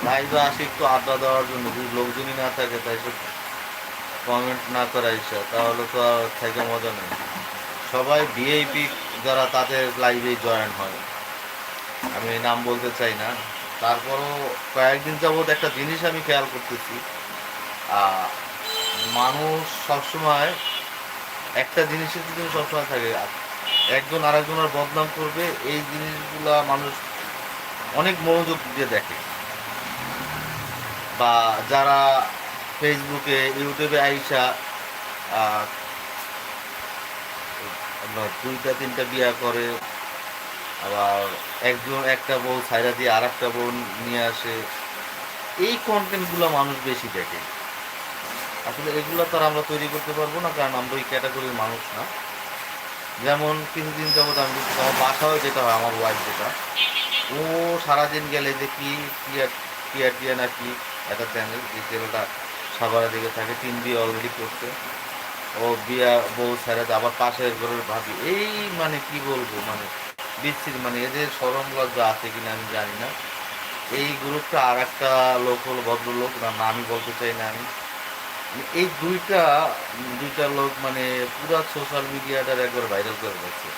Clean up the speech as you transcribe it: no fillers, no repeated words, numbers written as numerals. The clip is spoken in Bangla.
লাইভে আসি একটু আড্ডা দেওয়ার জন্য, যদি লোকজনই না থাকে তাই সব কমেন্ট না করা ইচ্ছা, তাহলে তো আর থেকে মজা নেই। সবাই ভিআইপি যারা তাদের লাইভে জয়েন হয়, আমি নাম বলতে চাই না। তারপরও কয়েকদিন যাবৎ একটা জিনিস আমি খেয়াল করতেছি, আহ, মানুষ সবসময় একটা জিনিসের পিছনে সবসময় থাকে, একজন আরেকজনের বদনাম করবে, এই জিনিসগুলা মানুষ অনেক মনোযোগ দিয়ে দেখে। বা যারা ফেসবুকে ইউটিউবে আইসা আহ, আপনার দুইটা তিনটা বিয়া করে, আবার একজন একটা বউ ছাইরা দিয়ে আর একটা বউ নিয়ে আসে, এই কন্টেন্টগুলো মানুষ বেশি দেখে। আসলে এগুলো তো আর আমরা তৈরি করতে পারবো না, কারণ আমরা ওই ক্যাটাগরির মানুষ না। যেমন কিছুদিন যাবত আমি দেখছি, আমার বাসায় যেটা হয়, আমার ওয়াইফ যেটা, ও সারাদিন গেলে দেখি টিয়া টিয়া টিয়া নাকি একটা চ্যানেল, যে ছেলেটা সাভারের দিকে থাকে, 3 বিয়ে অলরেডি করছে। ও বিয়া বউ ছেড়ে দেয়, আবার পাশের ঘরের ভাবি, এই মানে কি বলবো, মানে বিচ্ছিরি, মানে এদের সরম লজ্জা আছে কিনা আমি জানি না। এই গ্রুপটা আর একটা লোক হলো, ভদ্রলোক, না না আমি বলতে চাই না আমি, এই দুইটা দুইটা লোক মানে পুরা সোশ্যাল মিডিয়াটার একবার ভাইরাল করে দিচ্ছে।